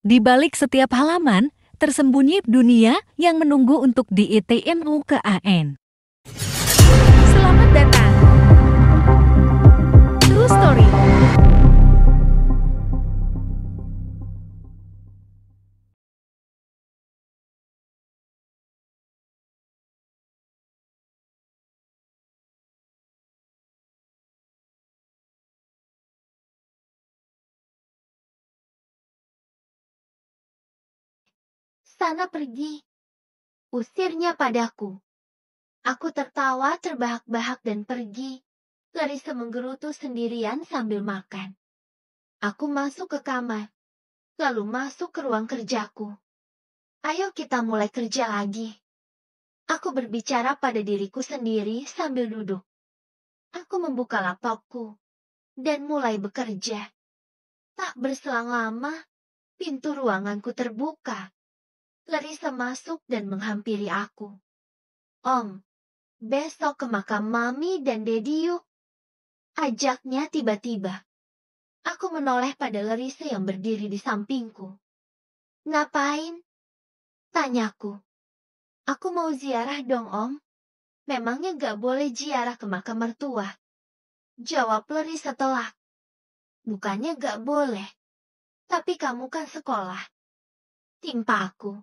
Di balik setiap halaman, tersembunyi dunia yang menunggu untuk di-ITMU ke AN. Selamat datang. True Story. Sana pergi, usirnya padaku. Aku tertawa terbahak-bahak dan pergi. Larissa menggerutu sendirian sambil makan. Aku masuk ke kamar, lalu masuk ke ruang kerjaku. Ayo kita mulai kerja lagi. Aku berbicara pada diriku sendiri sambil duduk. Aku membuka laptopku dan mulai bekerja. Tak berselang lama, pintu ruanganku terbuka. Larissa masuk dan menghampiri aku. Om, besok ke makam Mami dan Dedi yuk. Ajaknya tiba-tiba. Aku menoleh pada Larissa yang berdiri di sampingku. Ngapain? Tanyaku. Aku mau ziarah dong om. Memangnya gak boleh ziarah ke makam mertua? Jawab Larissa telak. Bukannya gak boleh. Tapi kamu kan sekolah. Timpa aku.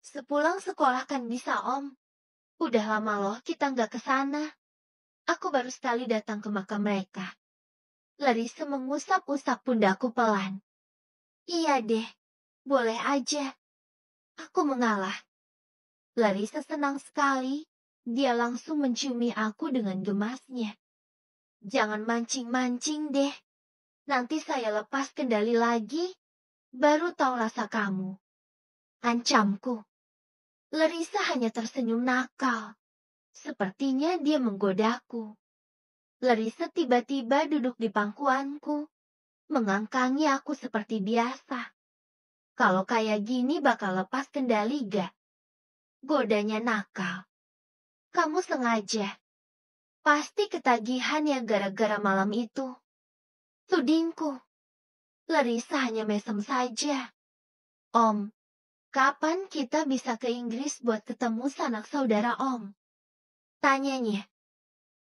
Sepulang sekolah kan bisa om. Udah lama loh kita gak ke sana. Aku baru sekali datang ke makam mereka. Larissa mengusap-usap pundakku pelan. Iya deh, boleh aja. Aku mengalah. Larissa senang sekali. Dia langsung menciumi aku dengan gemasnya. Jangan mancing-mancing deh. Nanti saya lepas kendali lagi, baru tahu rasa kamu. Ancamku. Larissa hanya tersenyum nakal. Sepertinya dia menggodaku. Larissa tiba-tiba duduk di pangkuanku, mengangkangi aku seperti biasa. Kalau kayak gini bakal lepas kendali gak? Godanya nakal. Kamu sengaja. Pasti ketagihan ya gara-gara malam itu. Tudingku. Larissa hanya mesem saja. Om, kapan kita bisa ke Inggris buat ketemu sanak saudara om? Tanyanya.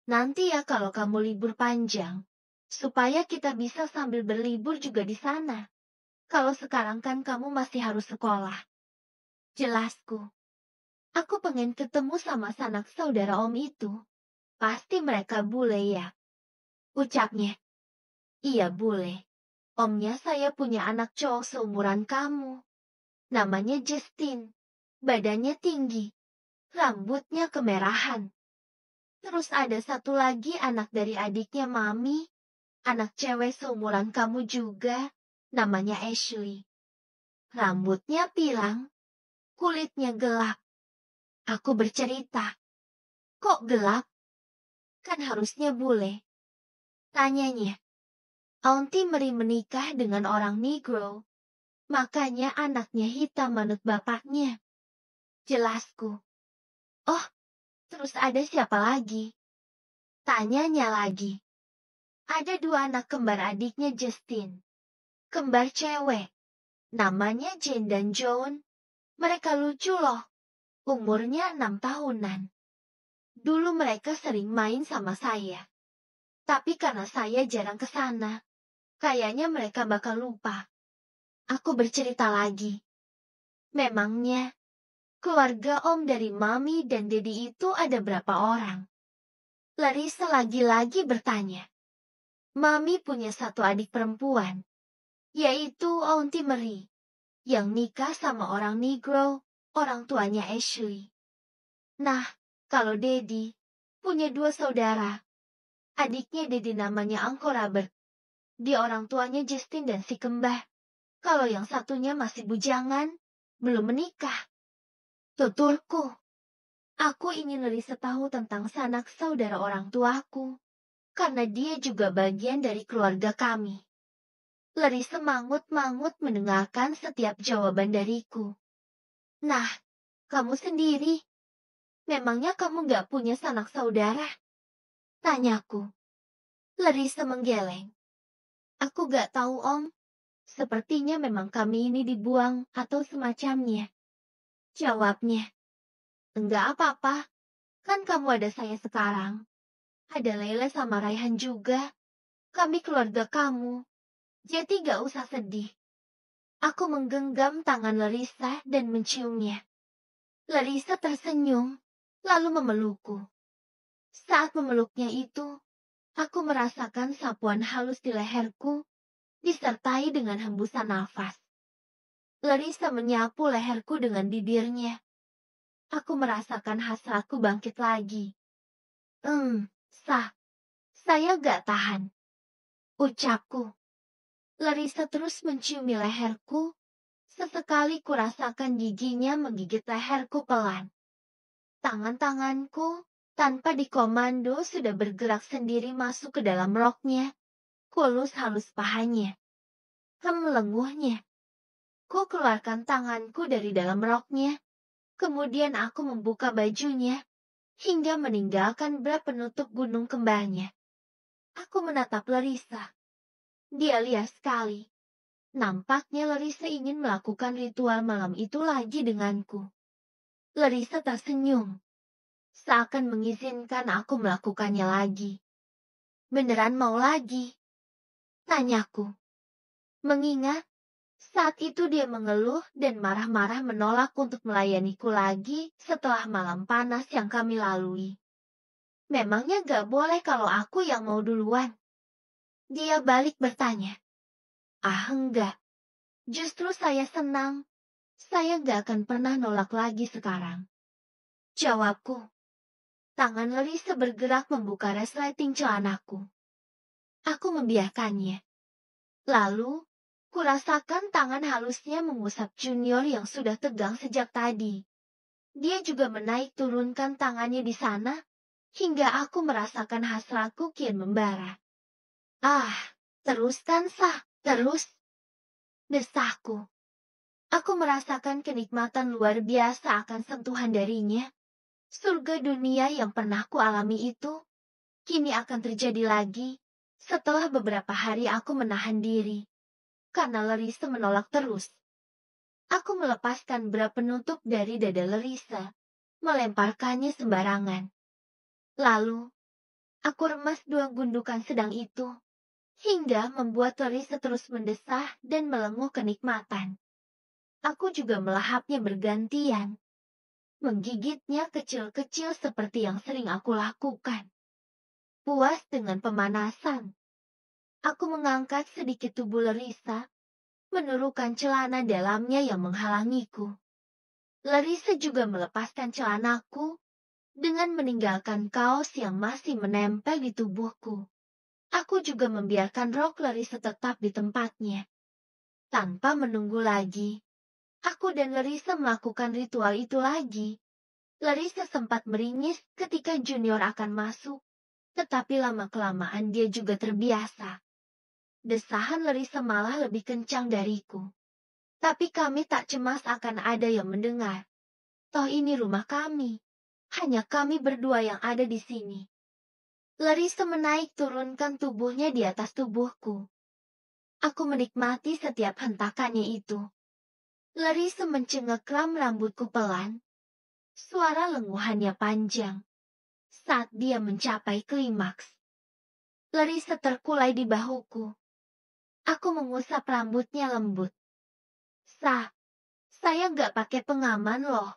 Nanti ya kalau kamu libur panjang. Supaya kita bisa sambil berlibur juga di sana. Kalau sekarang kan kamu masih harus sekolah. Jelasku. Aku pengen ketemu sama sanak saudara om itu. Pasti mereka bule ya. Ucapnya. Iya bule. Omnya saya punya anak cowok seumuran kamu. Namanya Justin. Badannya tinggi. Rambutnya kemerahan. Terus ada satu lagi anak dari adiknya Mami. Anak cewek seumuran kamu juga. Namanya Ashley. Rambutnya pirang. Kulitnya gelap. Aku bercerita. Kok gelap? Kan harusnya bule. Tanyanya. Auntie Mary menikah dengan orang Negro. Makanya anaknya hitam manut bapaknya. Jelasku. Oh, terus ada siapa lagi? Tanyanya lagi. Ada dua anak kembar adiknya Justin. Kembar cewek. Namanya Jane dan John. Mereka lucu loh. Umurnya 6 tahunan. Dulu mereka sering main sama saya. Tapi karena saya jarang ke sana, kayaknya mereka bakal lupa. Aku bercerita lagi. Memangnya, keluarga om dari Mami dan Dedi itu ada berapa orang? Larissa lagi-lagi bertanya. Mami punya satu adik perempuan, yaitu Auntie Mary, yang nikah sama orang Negro, orang tuanya Ashley. Nah, kalau Dedi punya dua saudara. Adiknya Dedi namanya Uncle Robert. Dia orang tuanya Justin dan si kembar. Kalau yang satunya masih bujangan, belum menikah. Tuturku. Aku ingin Larissa tahu tentang sanak saudara orang tuaku. Karena dia juga bagian dari keluarga kami. Larissa mangut-mangut mendengarkan setiap jawaban dariku. Nah, kamu sendiri. Memangnya kamu gak punya sanak saudara? Tanyaku. Larissa menggeleng. Aku gak tahu om. Sepertinya memang kami ini dibuang atau semacamnya. Jawabnya, enggak apa-apa, kan kamu ada saya sekarang. Ada Leila sama Raihan juga. Kami keluarga kamu. Jadi gak usah sedih. Aku menggenggam tangan Larissa dan menciumnya. Larissa tersenyum, lalu memelukku. Saat memeluknya itu, aku merasakan sapuan halus di leherku, disertai dengan hembusan nafas. Larissa menyapu leherku dengan bibirnya. Aku merasakan hasratku bangkit lagi. Sah, saya gak tahan, ucapku. Larissa terus menciumi leherku. Sesekali kurasakan giginya menggigit leherku pelan. Tangan-tanganku, tanpa dikomando, sudah bergerak sendiri masuk ke dalam roknya. Kulus halus pahanya. Lenguhnya. Ku keluarkan tanganku dari dalam roknya. Kemudian aku membuka bajunya, hingga meninggalkan bra penutup gunung kembarnya. Aku menatap Larissa. Dia liar sekali. Nampaknya Larissa ingin melakukan ritual malam itu lagi denganku. Larissa tersenyum, seakan mengizinkan aku melakukannya lagi. Beneran mau lagi? Tanyaku. Mengingat, saat itu dia mengeluh dan marah-marah menolak untuk melayaniku lagi setelah malam panas yang kami lalui. Memangnya gak boleh kalau aku yang mau duluan? Dia balik bertanya. Enggak. Justru saya senang. Saya gak akan pernah nolak lagi sekarang. Jawabku. Tangan Larissa bergerak membuka resleting celanaku. Aku membiarkannya. Lalu, kurasakan tangan halusnya mengusap Junior yang sudah tegang sejak tadi. Dia juga menaik turunkan tangannya di sana, hingga aku merasakan hasratku kian membara. Teruskan sah, terus. Desahku. Aku merasakan kenikmatan luar biasa akan sentuhan darinya. Surga dunia yang pernah kualami itu, kini akan terjadi lagi, setelah beberapa hari aku menahan diri. Karena Larissa menolak terus. Aku melepaskan bra penutup dari dada Larissa, melemparkannya sembarangan. Lalu, aku remas dua gundukan sedang itu, hingga membuat Larissa terus mendesah dan melenguh kenikmatan. Aku juga melahapnya bergantian. Menggigitnya kecil-kecil seperti yang sering aku lakukan. Puas dengan pemanasan, aku mengangkat sedikit tubuh Larissa, menurunkan celana dalamnya yang menghalangiku. Larissa juga melepaskan celanaku, dengan meninggalkan kaos yang masih menempel di tubuhku. Aku juga membiarkan rok Larissa tetap di tempatnya. Tanpa menunggu lagi, aku dan Larissa melakukan ritual itu lagi. Larissa sempat meringis ketika Junior akan masuk, tetapi lama-kelamaan dia juga terbiasa. Desahan Larissa malah lebih kencang dariku. Tapi kami tak cemas akan ada yang mendengar. Toh ini rumah kami. Hanya kami berdua yang ada di sini. Larissa menaik turunkan tubuhnya di atas tubuhku. Aku menikmati setiap hentakannya itu. Larissa mencengekram rambutku pelan. Suara lenguhannya panjang. Saat dia mencapai klimaks, Larissa terkulai di bahuku. Aku mengusap rambutnya lembut. Saya gak pakai pengaman loh.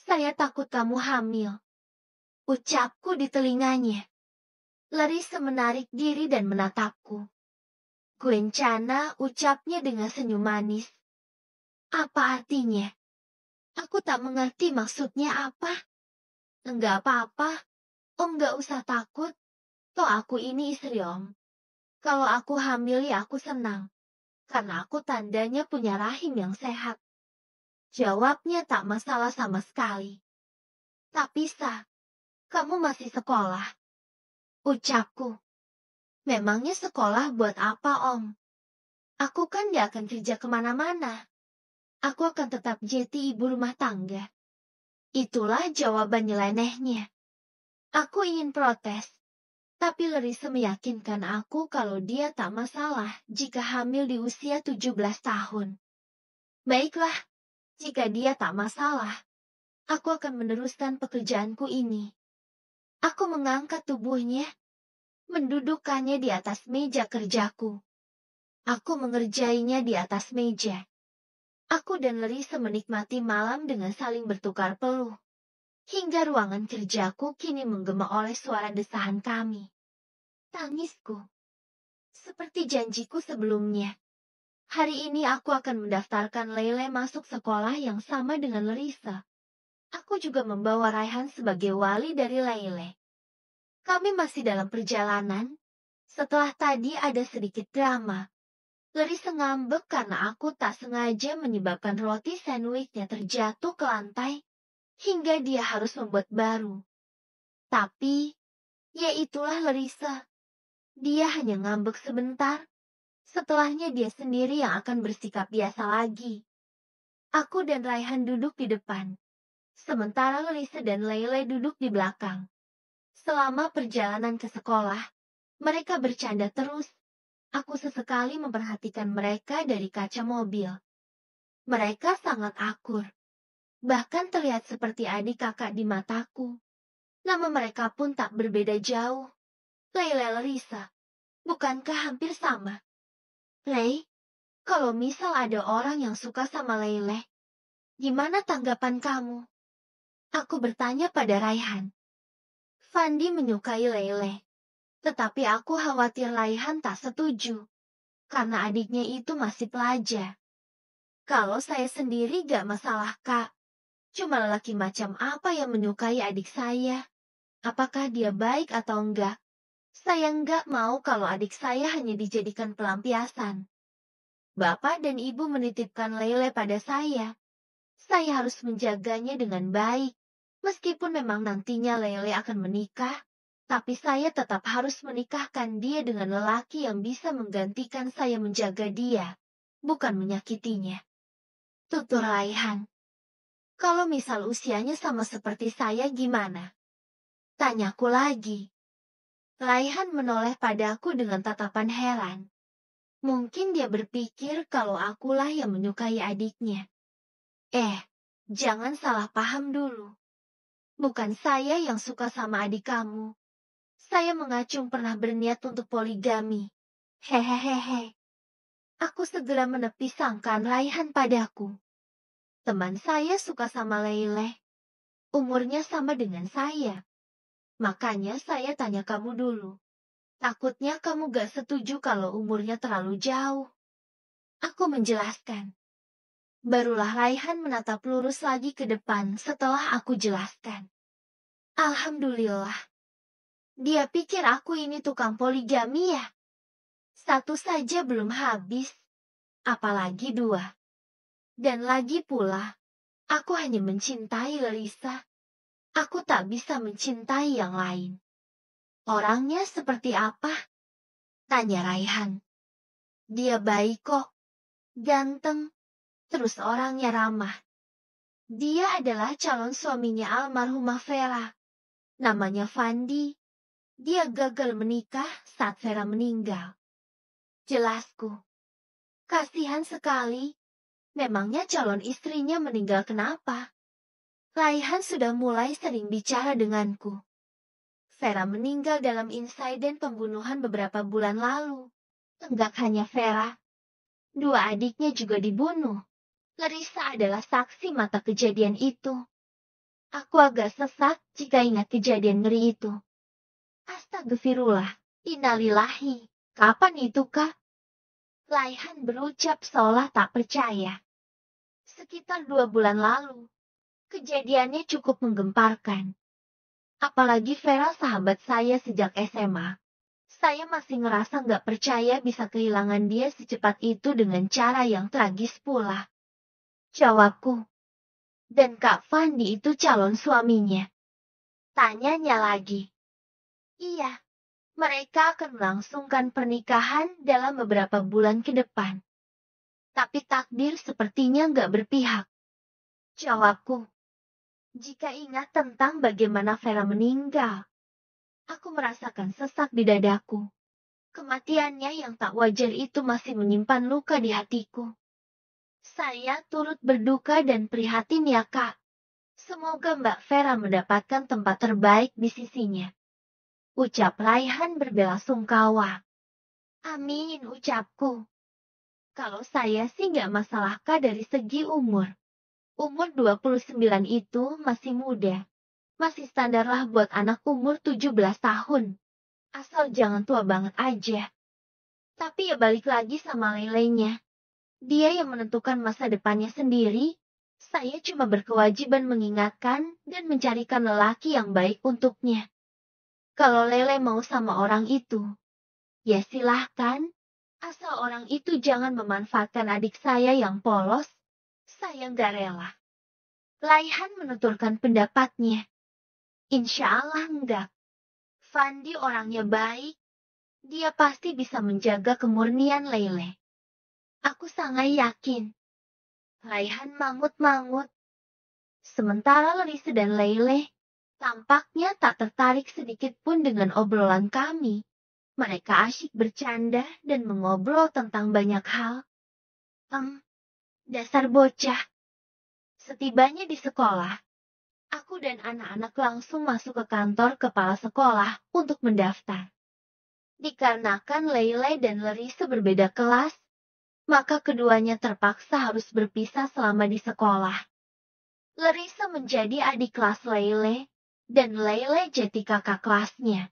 Saya takut kamu hamil. Ucapku di telinganya. Larissa menarik diri dan menatapku. Kuencana, ucapnya dengan senyum manis. Apa artinya? Aku tak mengerti maksudnya apa. Enggak apa-apa. Om gak usah takut. Toh aku ini istri om. Kalau aku hamil ya aku senang. Karena aku tandanya punya rahim yang sehat. Jawabnya tak masalah sama sekali. Tapi kamu masih sekolah. Ucapku. Memangnya sekolah buat apa om? Aku kan gak akan kerja kemana-mana. Aku akan tetap jadi ibu rumah tangga. Itulah jawaban nyelenehnya. Aku ingin protes. Tapi Larissa meyakinkan aku kalau dia tak masalah jika hamil di usia 17 tahun. Baiklah, jika dia tak masalah, aku akan meneruskan pekerjaanku ini. Aku mengangkat tubuhnya, mendudukkannya di atas meja kerjaku. Aku mengerjainya di atas meja. Aku dan Larissa menikmati malam dengan saling bertukar peluh. Hingga ruangan kerjaku kini menggema oleh suara desahan kami. Tangisku. Seperti janjiku sebelumnya. Hari ini aku akan mendaftarkan Lele masuk sekolah yang sama dengan Larissa. Aku juga membawa Raihan sebagai wali dari Lele. Kami masih dalam perjalanan. Setelah tadi ada sedikit drama. Larissa ngambek karena aku tak sengaja menyebabkan roti sandwichnya terjatuh ke lantai, hingga dia harus membuat baru. Tapi, ya itulah Larissa. Dia hanya ngambek sebentar, setelahnya dia sendiri yang akan bersikap biasa lagi. Aku dan Raihan duduk di depan, sementara Larissa dan Lele duduk di belakang. Selama perjalanan ke sekolah, mereka bercanda terus. Aku sesekali memperhatikan mereka dari kaca mobil. Mereka sangat akur. Bahkan terlihat seperti adik kakak di mataku. Nama mereka pun tak berbeda jauh. Lele Larissa. Bukankah hampir sama? Lei, kalau misal ada orang yang suka sama Lele, gimana tanggapan kamu? Aku bertanya pada Raihan. Fandi menyukai Lele. Tetapi aku khawatir Raihan tak setuju. Karena adiknya itu masih pelajar. Kalau saya sendiri gak masalah, Kak. Cuma lelaki macam apa yang menyukai adik saya? Apakah dia baik atau enggak? Saya enggak mau kalau adik saya hanya dijadikan pelampiasan. Bapak dan ibu menitipkan Lele pada saya. Saya harus menjaganya dengan baik. Meskipun memang nantinya Lele akan menikah, tapi saya tetap harus menikahkan dia dengan lelaki yang bisa menggantikan saya menjaga dia, bukan menyakitinya. Tutur Raihan. Kalau misal usianya sama seperti saya gimana? Tanyaku lagi. Raihan menoleh padaku dengan tatapan heran. Mungkin dia berpikir kalau akulah yang menyukai adiknya. Jangan salah paham dulu. Bukan saya yang suka sama adik kamu. Saya mengacung pernah berniat untuk poligami. Hehehehe. Aku segera menepis sangkaan Raihan padaku. Teman saya suka sama Lele. Umurnya sama dengan saya. Makanya saya tanya kamu dulu. Takutnya kamu gak setuju kalau umurnya terlalu jauh. Aku menjelaskan. Barulah Raihan menatap lurus lagi ke depan setelah aku jelaskan. Alhamdulillah. Dia pikir aku ini tukang poligami ya? Satu saja belum habis. Apalagi dua. Dan lagi pula, aku hanya mencintai Larissa. Aku tak bisa mencintai yang lain. Orangnya seperti apa? Tanya Raihan. Dia baik kok. Ganteng. Terus orangnya ramah. Dia adalah calon suaminya almarhumah Vera. Namanya Fandi. Dia gagal menikah saat Vera meninggal. Jelasku. Kasihan sekali. Memangnya calon istrinya meninggal kenapa? Raihan sudah mulai sering bicara denganku. Vera meninggal dalam insiden pembunuhan beberapa bulan lalu. Enggak hanya Vera. Dua adiknya juga dibunuh. Larissa adalah saksi mata kejadian itu. Aku agak sesak jika ingat kejadian ngeri itu. Astagfirullah, innalillahi, kapan itu kak? Raihan berucap seolah tak percaya. Sekitar 2 bulan lalu, kejadiannya cukup menggemparkan. Apalagi Vera sahabat saya sejak SMA. Saya masih ngerasa nggak percaya bisa kehilangan dia secepat itu dengan cara yang tragis pula. Jawabku. Dan Kak Fandi itu calon suaminya. Tanyanya lagi. Iya, mereka akan melangsungkan pernikahan dalam beberapa bulan ke depan. Tapi takdir sepertinya nggak berpihak. Jawabku. Jika ingat tentang bagaimana Vera meninggal, Aku merasakan sesak di dadaku. Kematiannya yang tak wajar itu masih menyimpan luka di hatiku. Saya turut berduka dan prihatin ya, Kak. Semoga Mbak Vera mendapatkan tempat terbaik di sisinya. Ucap Raihan berbelasungkawa. Amin, ucapku. Kalau saya sih nggak masalah, Kak, dari segi umur. Umur 29 itu masih muda. Masih standar lah buat anak umur 17 tahun. Asal jangan tua banget aja. Tapi ya balik lagi sama Lelenya. Dia yang menentukan masa depannya sendiri. Saya cuma berkewajiban mengingatkan dan mencarikan lelaki yang baik untuknya. Kalau Lele mau sama orang itu, ya silahkan. Asal orang itu jangan memanfaatkan adik saya yang polos, saya nggak rela. Laihan menuturkan pendapatnya. Insya Allah enggak. Fandi orangnya baik. Dia pasti bisa menjaga kemurnian Lele. Aku sangat yakin. Laihan mangut-mangut. Sementara Lise dan Lele tampaknya tak tertarik sedikit pun dengan obrolan kami. Mereka asyik bercanda dan mengobrol tentang banyak hal. Dasar bocah. Setibanya di sekolah, aku dan anak-anak langsung masuk ke kantor kepala sekolah untuk mendaftar. Dikarenakan Lele dan Larissa berbeda kelas, maka keduanya terpaksa harus berpisah selama di sekolah. Larissa menjadi adik kelas Lele, dan Lele jadi kakak kelasnya.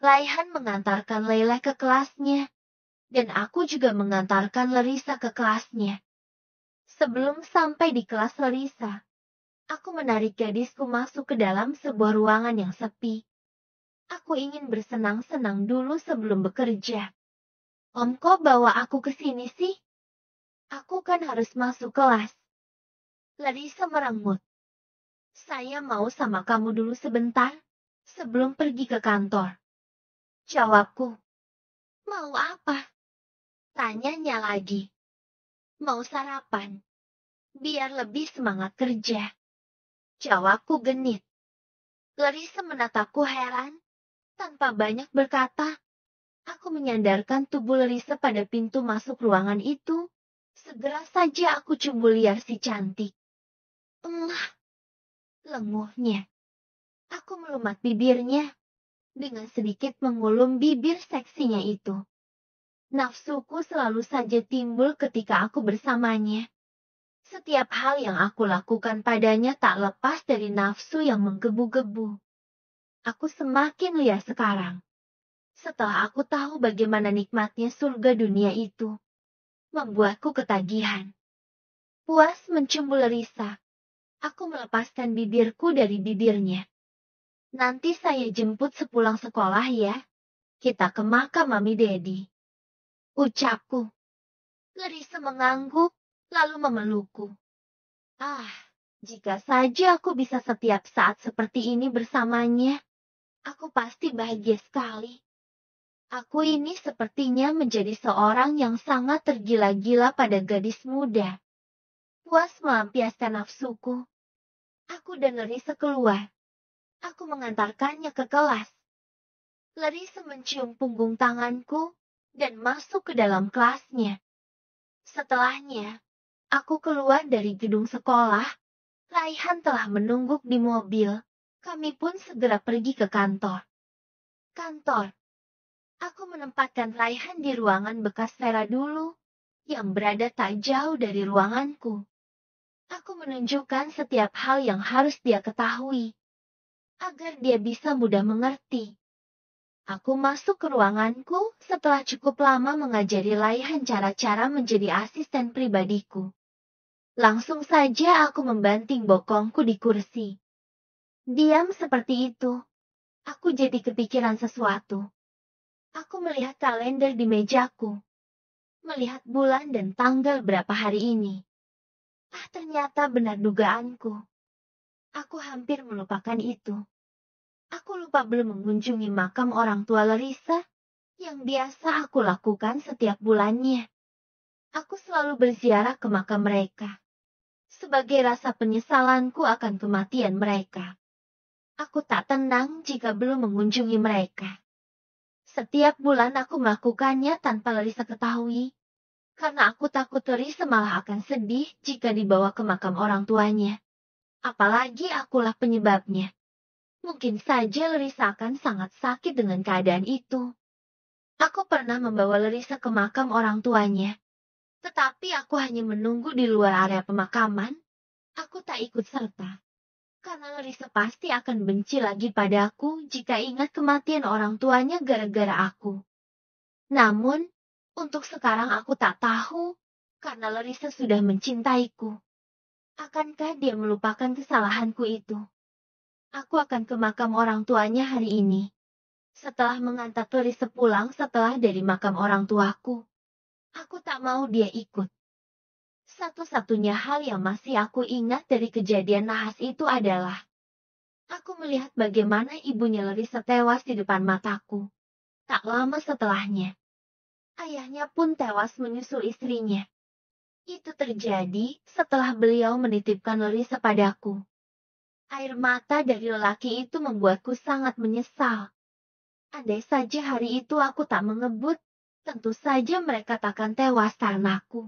Raihan mengantarkan Lele ke kelasnya, dan aku juga mengantarkan Larissa ke kelasnya. Sebelum sampai di kelas Larissa, aku menarik gadisku masuk ke dalam sebuah ruangan yang sepi. Aku ingin bersenang-senang dulu sebelum bekerja. Om, kok bawa aku ke sini sih? Aku kan harus masuk kelas. Larissa merengut. Saya mau sama kamu dulu sebentar, sebelum pergi ke kantor. Jawabku. Mau apa? Tanyanya lagi. Mau sarapan. Biar lebih semangat kerja. Jawabku genit. Larissa menatapku heran. Tanpa banyak berkata, aku menyandarkan tubuh Larissa pada pintu masuk ruangan itu. Segera saja aku cumbu liar si cantik. Lenguhnya. Aku melumat bibirnya. Dengan sedikit mengulum bibir seksinya itu. Nafsuku selalu saja timbul ketika aku bersamanya. Setiap hal yang aku lakukan padanya tak lepas dari nafsu yang menggebu-gebu. Aku semakin liar sekarang. Setelah aku tahu bagaimana nikmatnya surga dunia itu, membuatku ketagihan. Puas mencumbu Larissa, aku melepaskan bibirku dari bibirnya. Nanti saya jemput sepulang sekolah ya. Kita ke makam Mami Dedi. Ucapku. Larissa mengangguk, lalu memelukku. Jika saja aku bisa setiap saat seperti ini bersamanya, aku pasti bahagia sekali. Aku ini sepertinya menjadi seorang yang sangat tergila-gila pada gadis muda. Puas melampiaskan nafsuku. Aku dan Larissa keluar. Aku mengantarkannya ke kelas. Larissa mencium punggung tanganku dan masuk ke dalam kelasnya. Setelahnya, aku keluar dari gedung sekolah. Raihan telah menunggu di mobil. Kami pun segera pergi ke kantor. Kantor. Aku menempatkan Raihan di ruangan bekas Vera dulu, yang berada tak jauh dari ruanganku. Aku menunjukkan setiap hal yang harus dia ketahui, agar dia bisa mudah mengerti. Aku masuk ke ruanganku setelah cukup lama mengajari Raihan cara-cara menjadi asisten pribadiku. Langsung saja aku membanting bokongku di kursi. Diam seperti itu. Aku jadi kepikiran sesuatu. Aku melihat kalender di mejaku. Melihat bulan dan tanggal berapa hari ini. Ternyata benar dugaanku. Aku hampir melupakan itu. Aku lupa belum mengunjungi makam orang tua Larissa, yang biasa aku lakukan setiap bulannya. Aku selalu berziarah ke makam mereka, sebagai rasa penyesalanku akan kematian mereka. Aku tak tenang jika belum mengunjungi mereka. Setiap bulan aku melakukannya tanpa Larissa ketahui, karena aku takut Larissa malah akan sedih jika dibawa ke makam orang tuanya. Apalagi akulah penyebabnya. Mungkin saja Larissa akan sangat sakit dengan keadaan itu. Aku pernah membawa Larissa ke makam orang tuanya, tetapi aku hanya menunggu di luar area pemakaman. Aku tak ikut serta. Karena Larissa pasti akan benci lagi padaku jika ingat kematian orang tuanya gara-gara aku. Namun, untuk sekarang aku tak tahu, karena Larissa sudah mencintaiku. Akankah dia melupakan kesalahanku itu? Aku akan ke makam orang tuanya hari ini. Setelah mengantar Larissa pulang setelah dari makam orang tuaku, aku tak mau dia ikut. Satu-satunya hal yang masih aku ingat dari kejadian nahas itu adalah aku melihat bagaimana ibunya Larissa tewas di depan mataku. Tak lama setelahnya, ayahnya pun tewas menyusul istrinya. Itu terjadi setelah beliau menitipkan Larissa padaku. Air mata dari lelaki itu membuatku sangat menyesal. Andai saja hari itu aku tak mengebut, tentu saja mereka takkan tewas karenaku.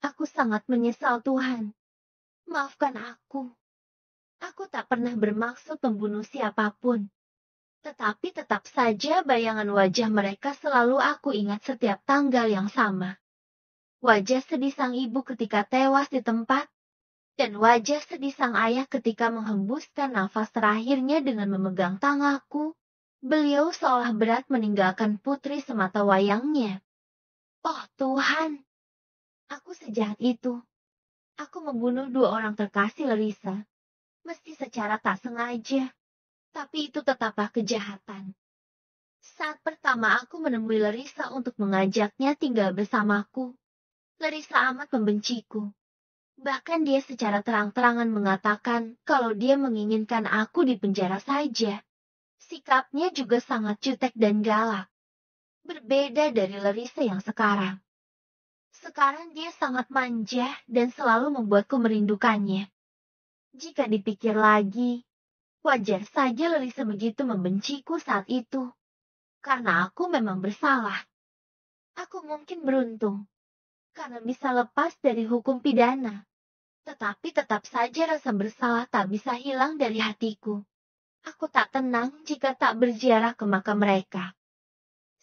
Aku sangat menyesal Tuhan. Maafkan aku. Aku tak pernah bermaksud membunuh siapapun. Tetapi tetap saja bayangan wajah mereka selalu aku ingat setiap tanggal yang sama. Wajah sedih sang ibu ketika tewas di tempat, dan wajah sedih sang ayah ketika menghembuskan nafas terakhirnya dengan memegang tanganku. Beliau seolah berat meninggalkan putri semata wayangnya. Oh Tuhan, aku sejahat itu. Aku membunuh 2 orang terkasih Larissa. Meski secara tak sengaja, tapi itu tetaplah kejahatan. Saat pertama aku menemui Larissa untuk mengajaknya tinggal bersamaku, Larissa amat membenciku. Bahkan dia secara terang-terangan mengatakan kalau dia menginginkan aku di penjara saja. Sikapnya juga sangat jutek dan galak. Berbeda dari Larissa yang sekarang. Sekarang dia sangat manja dan selalu membuatku merindukannya. Jika dipikir lagi, wajar saja Larissa begitu membenciku saat itu. Karena aku memang bersalah. Aku mungkin beruntung. Karena bisa lepas dari hukum pidana. Tetapi tetap saja rasa bersalah tak bisa hilang dari hatiku. Aku tak tenang jika tak berziarah ke makam mereka.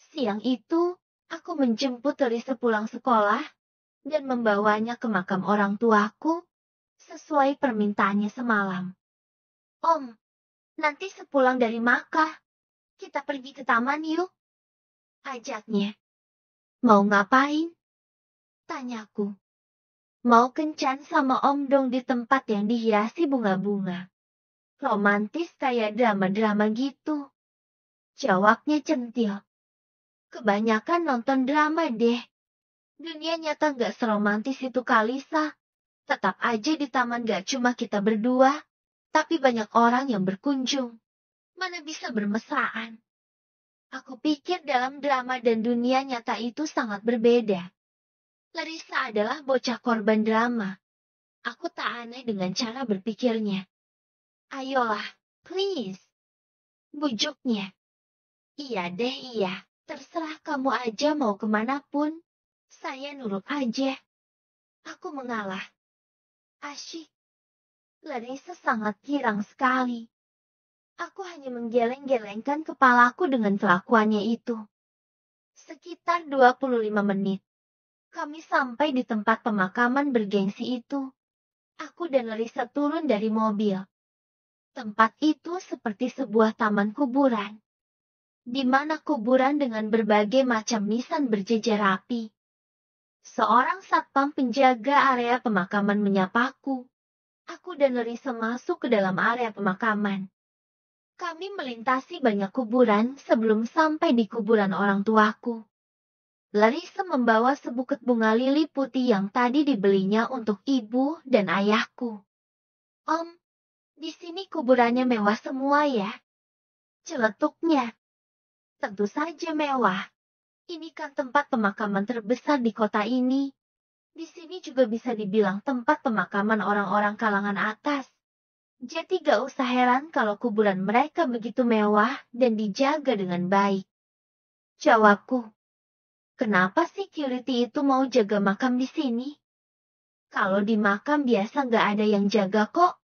Siang itu, aku menjemput Larissa pulang sekolah, dan membawanya ke makam orang tuaku, sesuai permintaannya semalam. Om, nanti sepulang dari Makkah, kita pergi ke taman yuk. Ajaknya. Mau ngapain? Tanyaku. Mau kencan sama Om dong di tempat yang dihiasi bunga-bunga. Romantis kayak drama-drama gitu. Jawabnya centil. Kebanyakan nonton drama deh. Dunia nyata gak seromantis itu Kalisa. Tetap aja di taman gak cuma kita berdua, tapi banyak orang yang berkunjung. Mana bisa bermesraan? Aku pikir dalam drama dan dunia nyata itu sangat berbeda. Larissa adalah bocah korban drama. Aku tak aneh dengan cara berpikirnya. Ayolah, please. Bujuknya. Iya deh iya, terserah kamu aja mau kemanapun. Saya nurut aja. Aku mengalah. Asyik. Larissa sangat girang sekali. Aku hanya menggeleng-gelengkan kepalaku dengan kelakuannya itu. Sekitar 25 menit. Kami sampai di tempat pemakaman bergengsi itu. Aku dan Larissa turun dari mobil. Tempat itu seperti sebuah taman kuburan. Di mana kuburan dengan berbagai macam nisan berjejer rapi. Seorang satpam penjaga area pemakaman menyapaku. Aku dan Larissa masuk ke dalam area pemakaman. Kami melintasi banyak kuburan sebelum sampai di kuburan orang tuaku. Larissa membawa sebukit bunga lili putih yang tadi dibelinya untuk ibu dan ayahku. Om, di sini kuburannya mewah semua ya? Celetuknya. Tentu saja mewah. Ini kan tempat pemakaman terbesar di kota ini. Di sini juga bisa dibilang tempat pemakaman orang-orang kalangan atas. Jadi gak usah heran kalau kuburan mereka begitu mewah dan dijaga dengan baik. Jawabku, kenapa sih security itu mau jaga makam di sini? Kalau di makam biasa gak ada yang jaga kok.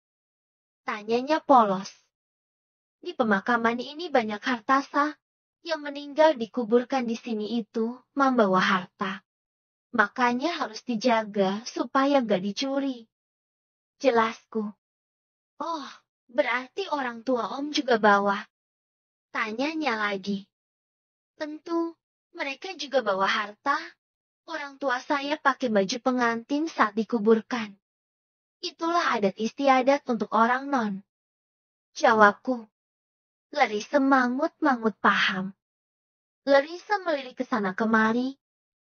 Tanyanya polos. Di pemakaman ini banyak harta sah. Yang meninggal dikuburkan di sini itu membawa harta. Makanya harus dijaga supaya gak dicuri. Jelasku. Oh, berarti orang tua Om juga bawa. Tanyanya lagi. Tentu, mereka juga bawa harta. Orang tua saya pakai baju pengantin saat dikuburkan. Itulah adat istiadat untuk orang non. Jawabku. Larissa mangut-mangut paham. Larissa melirik ke sana kemari,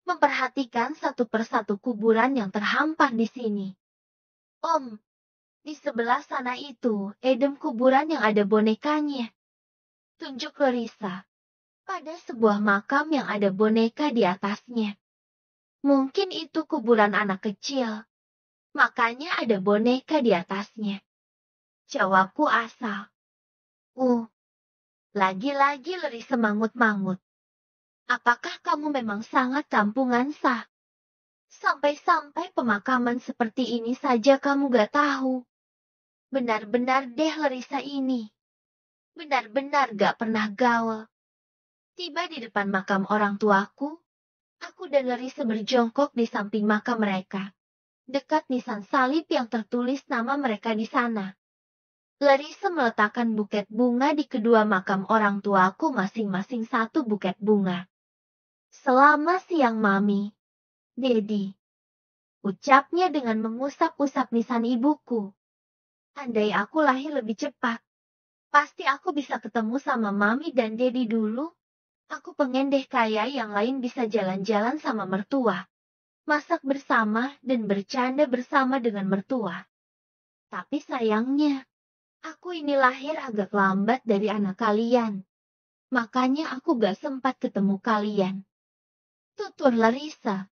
memperhatikan satu persatu kuburan yang terhampar di sini. Om, di sebelah sana itu, edem kuburan yang ada bonekanya. Tunjuk Larissa. Pada sebuah makam yang ada boneka di atasnya. Mungkin itu kuburan anak kecil. Makanya ada boneka di atasnya. Jawabku asal. Lagi-lagi Larissa mangut-mangut. Apakah kamu memang sangat kampungan sah? Sampai-sampai pemakaman seperti ini saja kamu gak tahu. Benar-benar deh Larissa ini. Benar-benar gak pernah gaul. Tiba di depan makam orang tuaku, aku dan Larissa berjongkok di samping makam mereka. Dekat nisan salib yang tertulis nama mereka di sana. Larissa meletakkan buket bunga di kedua makam orang tuaku masing-masing satu buket bunga. Selamat siang Mami, Dedi. Ucapnya dengan mengusap-usap nisan ibuku. Andai aku lahir lebih cepat, pasti aku bisa ketemu sama Mami dan Dedi dulu. Aku pengen deh kayak yang lain bisa jalan-jalan sama mertua. Masak bersama dan bercanda bersama dengan mertua. Tapi sayangnya, aku ini lahir agak lambat dari anak kalian. Makanya aku gak sempat ketemu kalian. Tutur Larissa.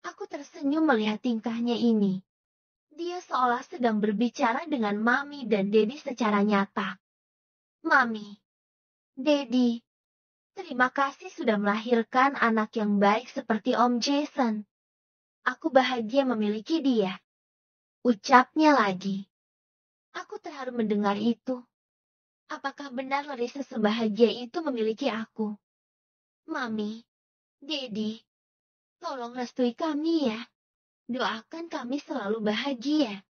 Aku tersenyum melihat tingkahnya ini. Dia seolah sedang berbicara dengan Mami dan Dedi secara nyata. Mami, Dedi, terima kasih sudah melahirkan anak yang baik seperti Om Jason. Aku bahagia memiliki dia. Ucapnya lagi. Aku terharu mendengar itu. Apakah benar Larissa sebahagia itu memiliki aku? Mami, Dedi, tolong restui kami ya. Doakan kami selalu bahagia.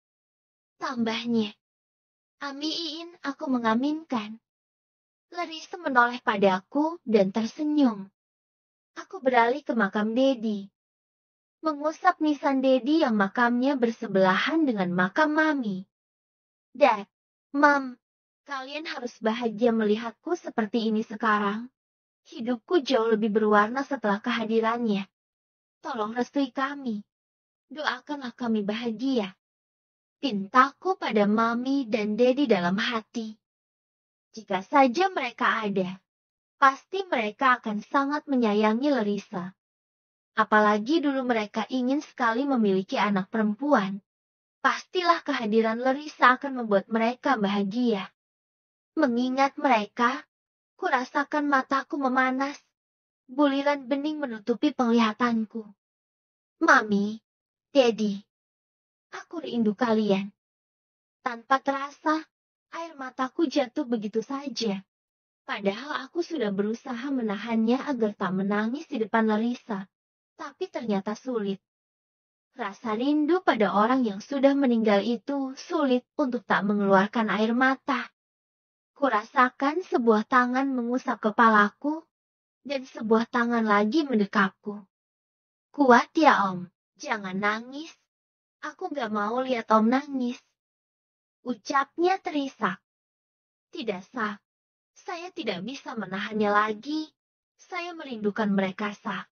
Tambahnya. Amiin, aku mengaminkan. Larissa menoleh padaku dan tersenyum. Aku beralih ke makam Dedi. Mengusap nisan Dedi yang makamnya bersebelahan dengan makam Mami. Dad, Mam, kalian harus bahagia melihatku seperti ini sekarang. Hidupku jauh lebih berwarna setelah kehadirannya. Tolong restui kami. Doakanlah kami bahagia. Pintaku pada Mami dan Dedi dalam hati. Jika saja mereka ada, pasti mereka akan sangat menyayangi Larissa. Apalagi dulu mereka ingin sekali memiliki anak perempuan. Pastilah kehadiran Larissa akan membuat mereka bahagia. Mengingat mereka, kurasakan mataku memanas. Buliran bening menutupi penglihatanku. Mami, Dedi, aku rindu kalian. Tanpa terasa, air mataku jatuh begitu saja. Padahal aku sudah berusaha menahannya agar tak menangis di depan Larissa. Tapi ternyata sulit. Rasa rindu pada orang yang sudah meninggal itu sulit untuk tak mengeluarkan air mata. Kurasakan sebuah tangan mengusap kepalaku, dan sebuah tangan lagi mendekapku. Kuat ya Om, jangan nangis. Aku gak mau lihat Om nangis. Ucapnya terisak. Tidak sah. Saya tidak bisa menahannya lagi. Saya merindukan mereka sah.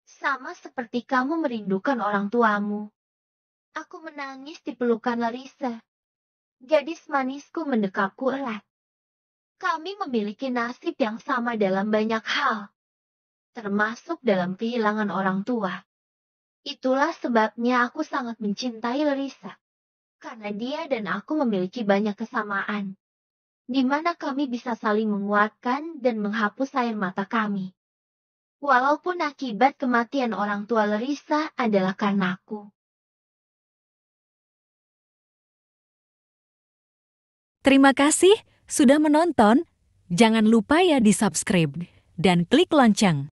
Sama seperti kamu merindukan orang tuamu. Aku menangis di pelukan Larissa. Gadis manisku mendekapku erat. Kami memiliki nasib yang sama dalam banyak hal. Termasuk dalam kehilangan orang tua. Itulah sebabnya aku sangat mencintai Larissa. karena dia dan aku memiliki banyak kesamaan, di mana kami bisa saling menguatkan dan menghapus air mata kami. Walaupun akibat kematian orang tua Larissa adalah karena aku. Terima kasih sudah menonton. Jangan lupa ya di subscribe dan klik lonceng.